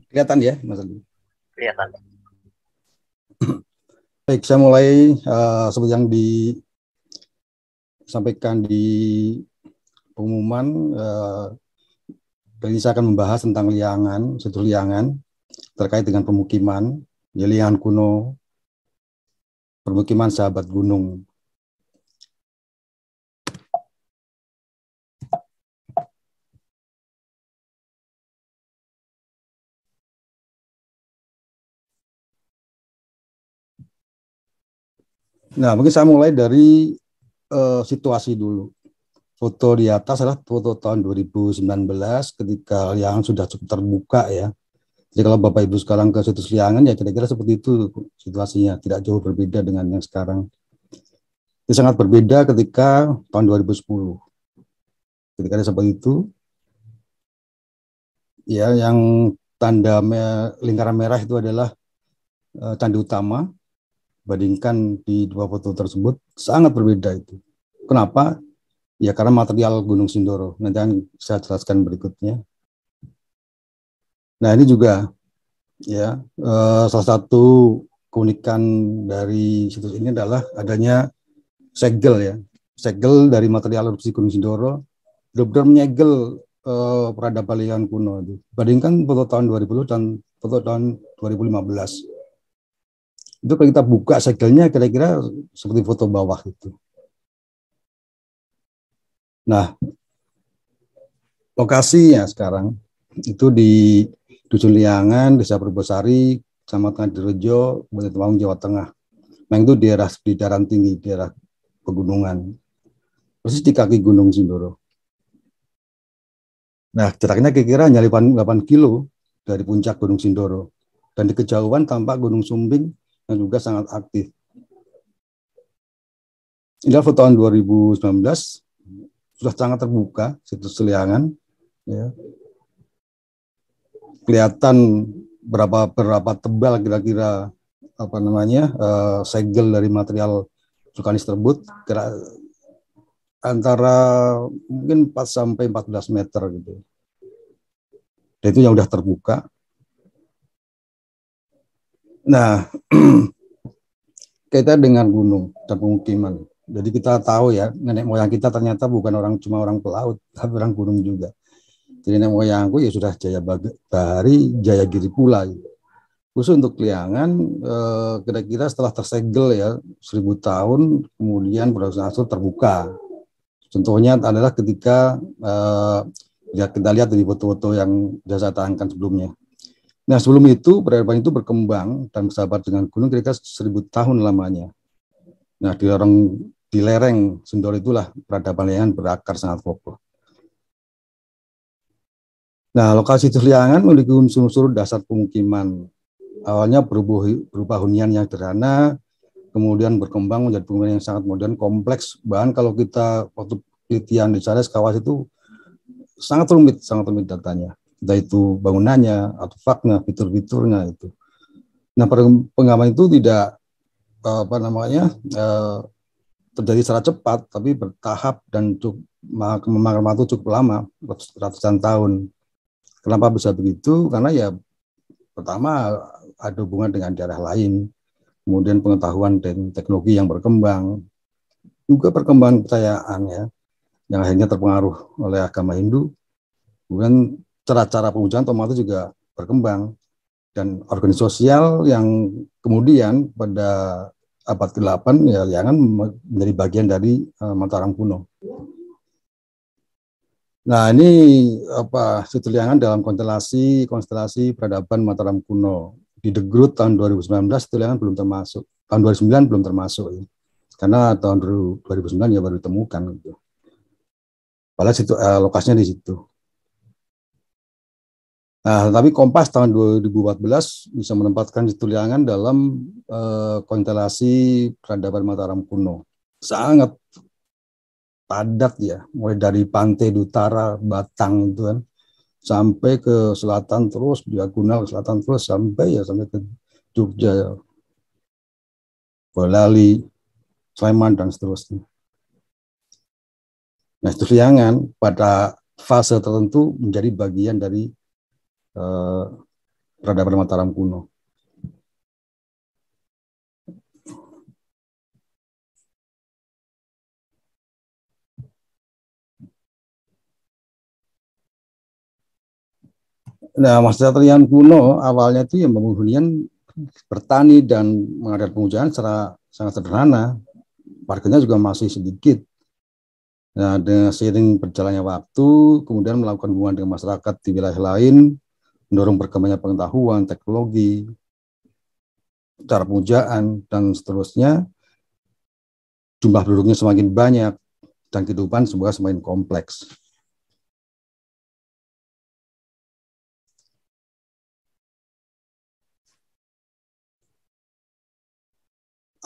Kelihatan ya, Mas Ali? Kelihatan. Baik, saya mulai seperti yang disampaikan di pengumuman. Kali ini saya akan membahas tentang liangan, situs liangan terkait dengan pemukiman, liangan kuno, permukiman sahabat gunung. Nah, mungkin saya mulai dari situasi dulu. Foto di atas adalah foto tahun 2019 ketika liangan sudah cukup terbuka ya. Jadi kalau Bapak Ibu sekarang ke situs liangan ya kira-kira seperti itu situasinya, tidak jauh berbeda dengan yang sekarang. Itu sangat berbeda ketika tahun 2010. Ketika ada seperti itu, ya yang tanda lingkaran merah itu adalah candi utama. Bandingkan di dua foto tersebut sangat berbeda itu. Kenapa? Ya karena material Gunung Sindoro. Nanti akan saya jelaskan berikutnya. Nah ini juga ya salah satu keunikan dari situs ini adalah adanya segel ya. Segel dari material erupsi Gunung Sindoro benar-benar menyegel peradaban liangan kuno itu. Bandingkan foto tahun 2010 dan foto tahun 2015. Itu kalau kita buka segelnya kira-kira seperti foto bawah itu. Nah, lokasinya sekarang itu di Dusun Liangan, Desa Purbosari, Kecamatan Direjo, Kabupaten Temanggung, Jawa Tengah. Nah, itu daerah di dataran tinggi, daerah pegunungan. Persis di kaki Gunung Sindoro. Nah, jaraknya kira-kira hanya 8 kilo dari puncak Gunung Sindoro. Dan di kejauhan tampak Gunung Sumbing yang juga sangat aktif. Inilah foto tahun 2019, sudah sangat terbuka situs Liangan. Ya. Kelihatan berapa tebal kira-kira segel dari material vulkanis tersebut, kira antara mungkin 4 sampai 14 meter gitu. Dan itu yang sudah terbuka. Nah, kita dengan gunung dan pemukiman. Jadi kita tahu ya, nenek moyang kita ternyata bukan cuma orang pelaut, tapi orang gunung juga. Jadi nenek moyangku ya sudah Jaya Bahari, Jayagiri pula. Khusus untuk Liangan, kira-kira setelah tersegel ya 1000 tahun, kemudian berangsur-angsur terbuka. Contohnya adalah ketika ya kita lihat dari foto-foto yang sudah saya tayangkan sebelumnya. Nah sebelum itu peradaban itu berkembang dan bersahabat dengan gunung kira-kira 1000 tahun lamanya. Nah di lereng Sindoro itulah peradaban Liangan berakar sangat kokoh. Nah lokasi situs Liangan memiliki unsur-unsur dasar pemukiman. Awalnya berupa hunian yang sederhana, kemudian berkembang menjadi pemukiman yang sangat modern, kompleks. Bahkan kalau kita waktu penelitian di sana kawas itu sangat rumit datanya. Entah itu bangunannya, artefaknya, fitur-fiturnya itu. Nah, pengembangan itu tidak terjadi secara cepat, tapi bertahap dan memakan waktu cukup lama, ratusan tahun. Kenapa bisa begitu? Karena ya pertama ada hubungan dengan daerah lain, kemudian pengetahuan dan teknologi yang berkembang, juga perkembangan kepercayaan ya, yang akhirnya terpengaruh oleh agama Hindu. Kemudian cara-cara pemujaan otomatis juga berkembang dan organisasi sosial yang kemudian pada abad ke-8 ya Liangan menjadi bagian dari Mataram kuno. Nah, ini situs Liangan dalam konstelasi peradaban Mataram kuno. Di The Groot tahun 2019 situs Liangan belum termasuk. Tahun 2009 belum termasuk ya. Karena tahun 2009 ya baru ditemukan gitu. Padahal lokasinya di situ. Nah, tapi Kompas tahun 2014 bisa menempatkan situs Liangan dalam konstelasi peradaban Mataram kuno. Sangat padat ya, mulai dari pantai di utara, Batang itu kan, sampai ke selatan terus, diagonal ke selatan terus, sampai ke Jogja, Boyolali, Sleman, dan seterusnya. Nah, situs Liangan pada fase tertentu menjadi bagian dari peradaban Mataram kuno. Nah, masyarakat Rian kuno awalnya itu yang membangun hunian, bertani dan mengadakan pemujaan secara sangat sederhana. Warganya juga masih sedikit. Nah, dengan seiring berjalannya waktu, kemudian melakukan hubungan dengan masyarakat di wilayah lain, mendorong berkembangnya pengetahuan, teknologi, cara pemujaan, dan seterusnya, jumlah penduduknya semakin banyak, dan kehidupan semoga semakin kompleks.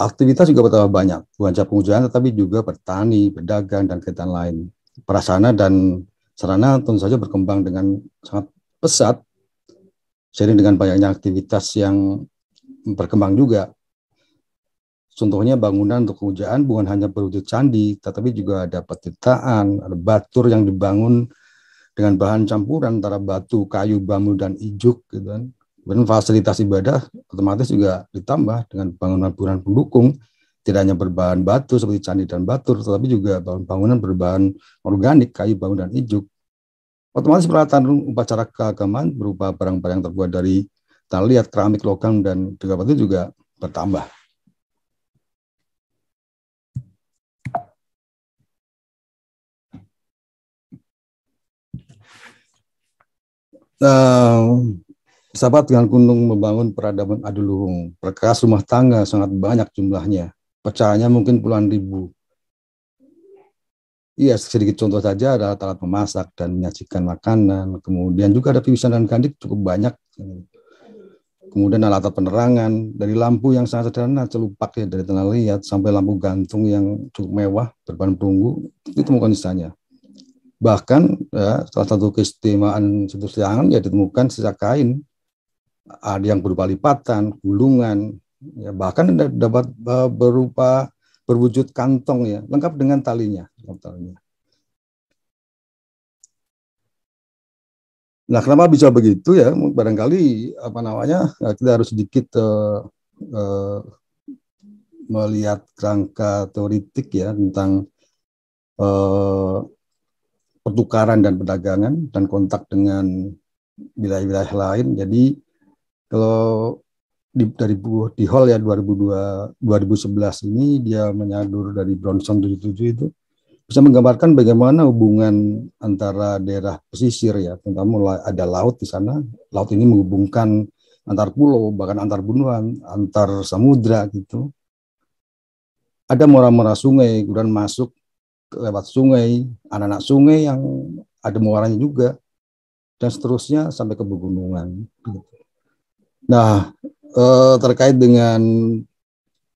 Aktivitas juga bertambah banyak, bukan saja pemujaan, tetapi juga bertani, berdagang, dan kegiatan lain. Prasarana dan sarana tentu saja berkembang dengan sangat pesat, seiring dengan banyaknya aktivitas yang berkembang juga. Contohnya bangunan untuk pemujaan bukan hanya berwujud candi, tetapi juga ada petitaan, ada batur yang dibangun dengan bahan campuran antara batu, kayu, bambu, dan ijuk, gitu kan. Dan fasilitas ibadah otomatis juga ditambah dengan bangunan-bangunan pendukung, tidak hanya berbahan batu seperti candi dan batur, tetapi juga bangunan berbahan organik, kayu, bambu, dan ijuk. Otomatis peralatan upacara keagamaan berupa barang-barang yang terbuat dari tanah liat, keramik, logam, dan juga batu juga bertambah. Sahabat dengan Gunung membangun peradaban adiluhung. Perkas rumah tangga sangat banyak jumlahnya. Pecahannya mungkin puluhan ribu. Iya, sedikit contoh saja ada alat memasak dan menyajikan makanan. Kemudian juga ada pipisan dan gandik cukup banyak. Kemudian alat penerangan, dari lampu yang sangat sederhana, celupak ya, dari tanah liat, sampai lampu gantung yang cukup mewah, berbahan perunggu, ditemukan di sana. Bahkan ya, salah satu keistimewaan situs Liangan ya ditemukan sisa kain, ada yang berupa lipatan, gulungan, ya, bahkan dapat berupa berwujud kantong ya, lengkap dengan talinya. Nah, kenapa bisa begitu ya? Barangkali apa namanya, kita harus sedikit uh, melihat kerangka teoritik ya tentang uh, pertukaran dan perdagangan dan kontak dengan wilayah-wilayah lain. Jadi kalau di Hall ya 2011 ini dia menyadur dari Bronson 77 itu bisa menggambarkan bagaimana hubungan antara daerah pesisir ya, terutama ada laut di sana. Laut ini menghubungkan antar pulau, bahkan antar benua, antar samudra gitu. Ada muara-muara sungai, kemudian masuk lewat sungai, anak-anak sungai yang ada muaranya juga, dan seterusnya sampai ke pegunungan. Nah, terkait dengan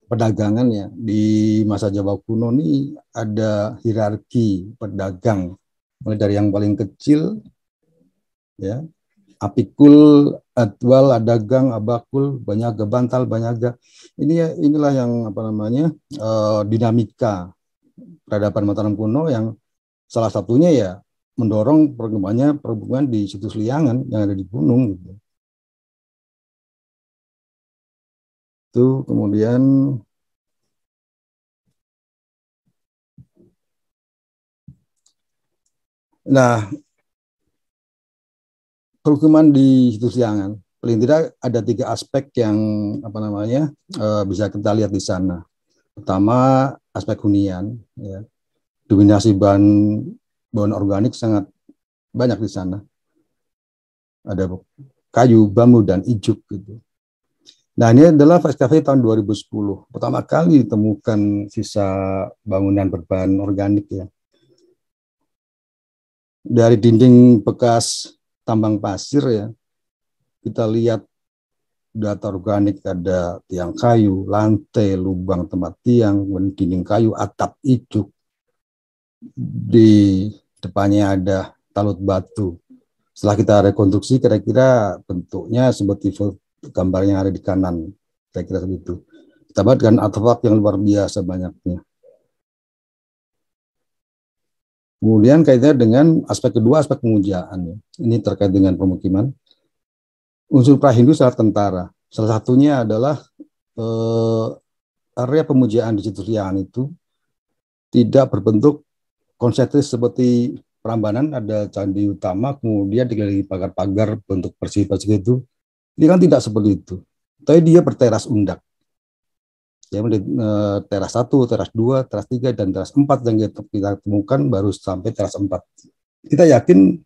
perdagangan ya, di masa Jawa kuno ini ada hierarki pedagang, mulai dari yang paling kecil ya, apikul, adwal, adagang, abakul, banyaga, bantal, banyaga. Inilah yang apa namanya dinamika peradaban Mataram kuno yang salah satunya ya mendorong perkembangannya perhubungan di situs Liangan yang ada di gunung gitu. Itu kemudian nah perhubungan di situs Liangan paling tidak ada 3 aspek yang apa namanya bisa kita lihat di sana. Pertama aspek hunian ya. Dominasi bahan organik sangat banyak di sana. Ada kayu, bambu, dan ijuk gitu. Nah, ini adalah excavation tahun 2010. Pertama kali ditemukan sisa bangunan berbahan organik ya. Dari dinding bekas tambang pasir ya, kita lihat data organik, ada tiang kayu, lantai, lubang tempat tiang, dinding kayu, atap ijuk. Di depannya ada talut batu. Setelah kita rekonstruksi, kira-kira bentuknya seperti gambar yang ada di kanan, kira-kira begitu. Kita buat dengan artefak yang luar biasa banyaknya. Kemudian kaitannya dengan aspek kedua, aspek pemujaan. Ini terkait dengan pemukiman. Unsur Prahindu sangat kentara. Salah satunya adalah eh, area pemujaan di situs liangan itu tidak berbentuk konsentris seperti Prambanan, ada candi utama, kemudian dikelilingi pagar-pagar bentuk persegi-persegi itu. Ini kan tidak seperti itu. Tapi dia berteras undak. Ya, teras 1, teras 2, teras 3, dan teras 4 yang kita temukan baru sampai teras 4. Kita yakin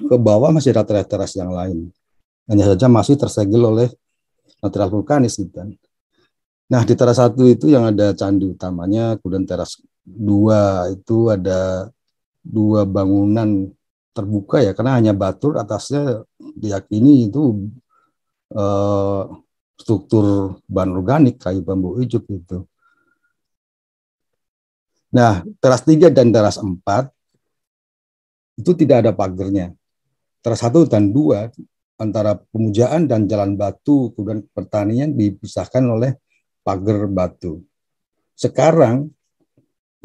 ke bawah masih ada teras-teras yang lain. Hanya saja masih tersegel oleh material vulkanis. Gitu. Nah, di teras 1 itu yang ada candi utamanya, kemudian teras 2 itu ada 2 bangunan terbuka ya, karena hanya batu, atasnya diyakini itu eh, struktur bahan organik, kayu bambu ijuk gitu. Nah, teras 3 dan teras 4 itu tidak ada pagernya. Teras 1 dan 2 antara pemujaan dan jalan batu, kemudian pertanian dipisahkan oleh pagar batu. Sekarang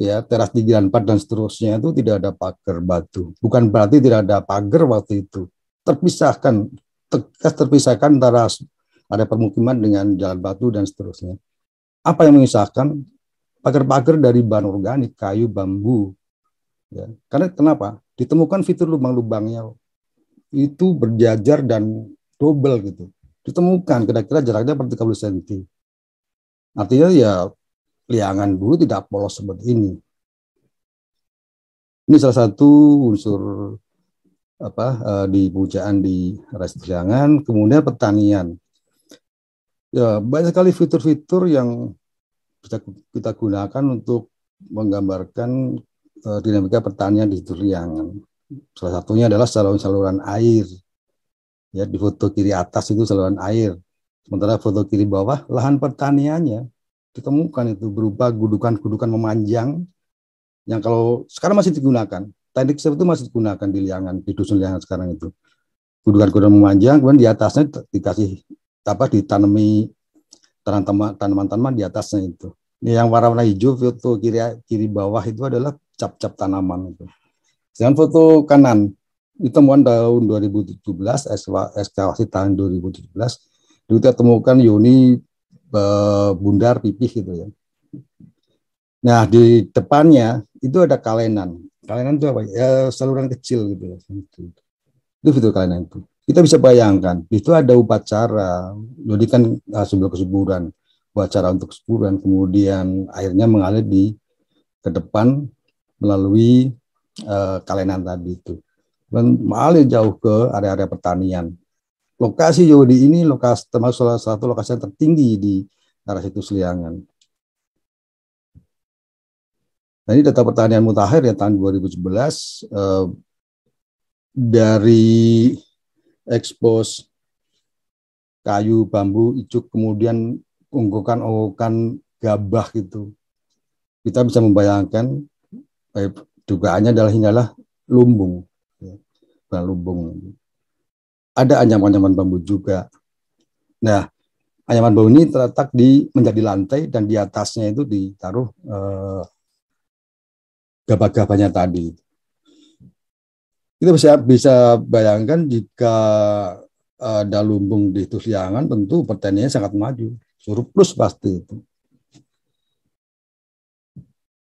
ya teras 3 dan 4 dan seterusnya itu tidak ada pagar batu. Bukan berarti tidak ada pagar waktu itu. Terpisahkan, tegas terpisahkan antara ada permukiman dengan jalan batu dan seterusnya. Apa yang memisahkan? Pagar-pagar dari bahan organik, kayu, bambu. Ya. Karena kenapa? Ditemukan fitur lubang-lubangnya itu berjajar dan double gitu. Ditemukan kira-kira jaraknya per 30 cm. Artinya ya liangan dulu tidak polos seperti ini. Ini salah satu unsur di pujaan di Restis Liangan. Kemudian pertanian. Ya, banyak sekali fitur-fitur yang bisa kita gunakan untuk menggambarkan dinamika pertanian di situs liangan. Salah satunya adalah saluran air. Ya, di foto kiri atas itu saluran air. Sementara foto kiri bawah lahan pertaniannya ditemukan itu berupa gudukan-gudukan memanjang yang kalau sekarang masih digunakan. Teknik seperti itu masih digunakan di liangan, di dusun liangan sekarang itu. Gudukan-gudukan memanjang, kemudian di atasnya dikasih ditanami tanaman-tanaman di atasnya itu. Ini yang warna hijau foto kiri bawah itu adalah cap-cap tanaman itu. Sedangkan foto kanan ditemukan tahun 2017, ekskavasi tahun 2017, itu kita temukan yoni bundar pipih gitu ya. Nah, di depannya itu ada kalenan. Kalenan itu apa? Ya, saluran kecil gitu ya. Itu fitur kalenan itu. Kita bisa bayangkan, itu ada upacara, jadi kan sebuah kesuburan, upacara untuk kesuburan, kemudian airnya mengalir di ke depan melalui kalenan tadi itu. Dan mengalir jauh ke area-area pertanian. Lokasi Yodi ini termasuk salah satu lokasi yang tertinggi di arah situs Liangan. Nah, ini data pertanian mutakhir ya tahun 2011 dari ekspos kayu, bambu, ijuk, kemudian unggokan gabah gitu. Kita bisa membayangkan dugaannya adalah lumbung, bukan lumbung. Ada anyaman-anyaman bambu juga. Nah, anyaman bambu ini terletak menjadi lantai dan di atasnya itu ditaruh gabah-gabahnya tadi. Kita bisa bayangkan jika ada lumbung di situs liangan, tentu pertaniannya sangat maju, surplus pasti itu.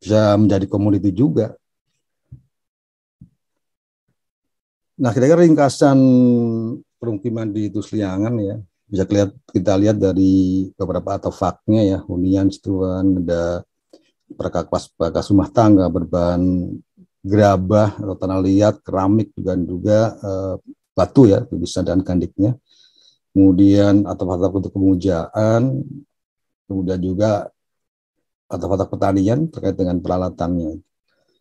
Bisa menjadi komoditi juga. Nah, kira-kira ringkasan permukiman di situs liangan ya, bisa kita lihat dari beberapa artefaknya ya, hunian, situan, ada perkakas rumah tangga berbahan gerabah atau tanah liat, keramik dan juga batu ya, bisa dan kandiknya. Kemudian artefak untuk pemujaan, kemudian juga artefak pertanian terkait dengan peralatannya.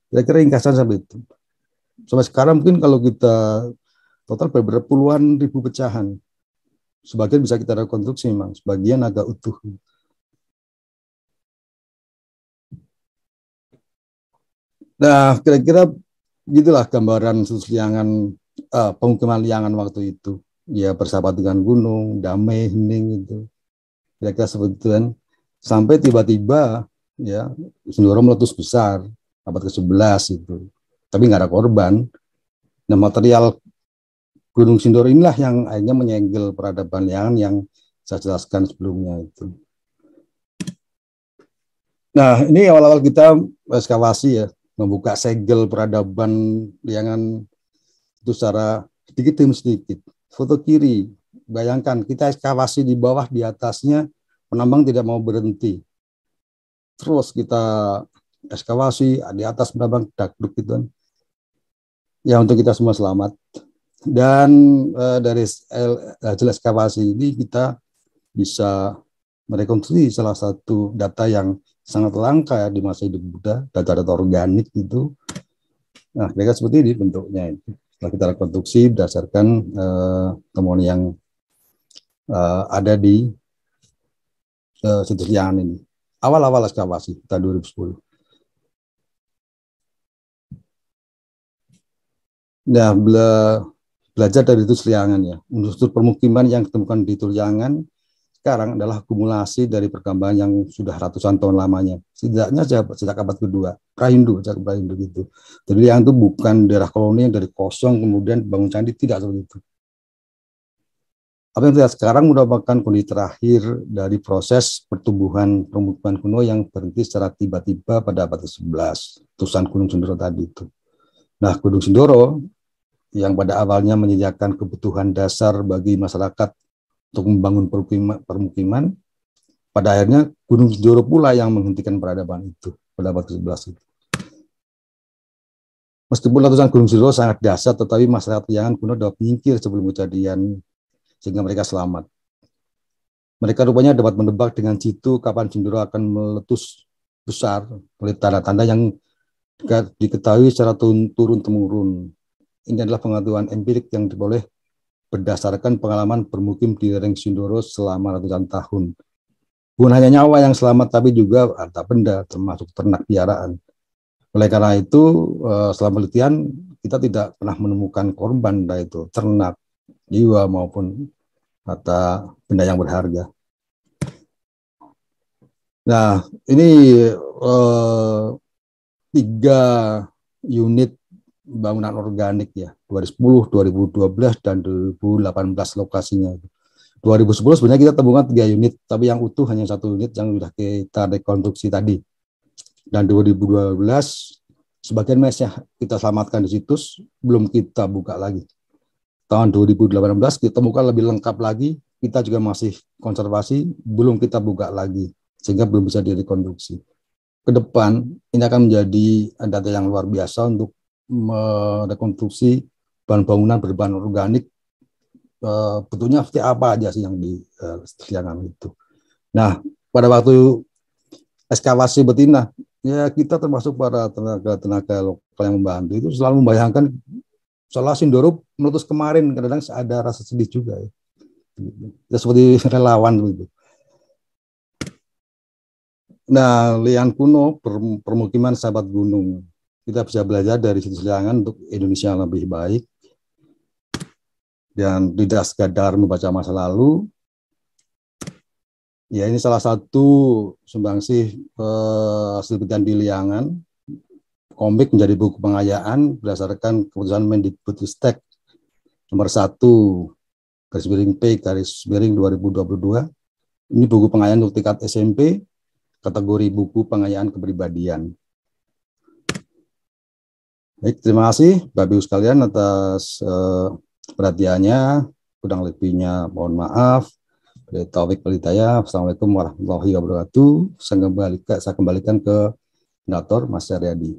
Kira-kira ringkasan sampai itu. Sampai sekarang mungkin kalau kita total berpuluhan ribu pecahan. Sebagian bisa kita rekonstruksi memang, sebagian agak utuh. Nah, kira-kira gitulah gambaran liangan, pemukiman liangan waktu itu. Ya, bersahabat dengan gunung, damai, hening itu. Kira-kira seperti itu kan. Sampai tiba-tiba ya Sindoro meletus besar abad ke-11 itu. Tapi nggak ada korban. Nah, material Gunung Sindoro inilah yang akhirnya menyegel peradaban yang saya jelaskan sebelumnya itu. Nah, ini awal-awal kita ekskavasi ya, membuka segel peradaban Liangan itu secara sedikit demi sedikit. Foto kiri, bayangkan kita ekskavasi di bawah, di atasnya penambang tidak mau berhenti. Terus kita ekskavasi di atas penambang dakduk gitu kan. Ya untuk kita semua selamat. Dan dari hasil ekskavasi ini kita bisa merekonstruksi salah satu data yang sangat langka ya di masa hidup Buddha, data-data organik itu. Nah, mereka seperti ini bentuknya itu. Setelah kita rekonstruksi berdasarkan temuan yang ada di situs Liangan ini. Awal-awal ekskavasi tahun 2010. Nah, belajar dari situs Liangan ya. Unsur permukiman yang ditemukan di Liangan sekarang adalah akumulasi dari perkembangan yang sudah ratusan tahun lamanya. Setidaknya sejak abad kedua, Prahindu, sejak Prahindu gitu. Jadi yang itu bukan daerah koloni yang dari kosong kemudian bangun candi, tidak seperti itu. Apa yang terlihat sekarang merupakan kondisi terakhir dari proses pertumbuhan permukiman kuno yang berhenti secara tiba-tiba pada abad ke-11, letusan Gunung Sindoro tadi itu. Nah, Gunung Sindoro yang pada awalnya menyediakan kebutuhan dasar bagi masyarakat untuk membangun permukiman, pada akhirnya Gunung Sindoro pula yang menghentikan peradaban itu pada abad ke-11 itu. Meskipun letusan Gunung Sindoro sangat dahsyat, tetapi masyarakat Liangan kuno dapat menyingkir sebelum kejadian sehingga mereka selamat. Mereka rupanya dapat menebak dengan jitu kapan Sindoro akan meletus besar oleh tanda-tanda yang diketahui secara turun-temurun. Ini adalah pengetahuan empirik yang diperoleh berdasarkan pengalaman bermukim di lereng Sindoro selama ratusan tahun. Bukan hanya nyawa yang selamat, tapi juga harta benda, termasuk ternak piaraan. Oleh karena itu, selama penelitian, kita tidak pernah menemukan korban, entah itu ternak, jiwa, maupun harta benda yang berharga. Nah, ini 3 unit bangunan organik ya, 2010, 2012, dan 2018 lokasinya. 2010 sebenarnya kita temukan 3 unit, tapi yang utuh hanya 1 unit yang sudah kita rekonstruksi tadi. Dan 2012 sebagian mesnya kita selamatkan di situs, belum kita buka lagi. Tahun 2018 kita temukan lebih lengkap lagi, kita juga masih konservasi, belum kita buka lagi, sehingga belum bisa direkonstruksi. Ke depan ini akan menjadi data yang luar biasa untuk merekonstruksi bahan bangunan berbahan organik, bentuknya seperti apa aja sih yang di Liangan itu. Nah, pada waktu ekskavasi betina, ya kita termasuk para tenaga lokal yang membantu itu selalu membayangkan soal Sindoro meletus kemarin, kadang-kadang ada rasa sedih juga ya. Ya seperti relawan begitu. Nah, Liangan kuno, permukiman sahabat gunung. Kita bisa belajar dari situs Liangan untuk Indonesia yang lebih baik. Dan tidak sekadar membaca masa lalu. Ya, ini salah satu sumbangsih hasil penelitian di Liangan. Komik menjadi buku pengayaan berdasarkan keputusan Mendikbudristek nomor 1 garis miring P garis miring 2022. Ini buku pengayaan untuk tingkat SMP, kategori buku pengayaan kepribadian. Baik, terima kasih Bapak Ibu sekalian atas perhatiannya. Kurang lebihnya mohon maaf. Taufik Walhidayah. Assalamualaikum warahmatullahi wabarakatuh. Saya kembalikan ke Nator Mas Saryadi.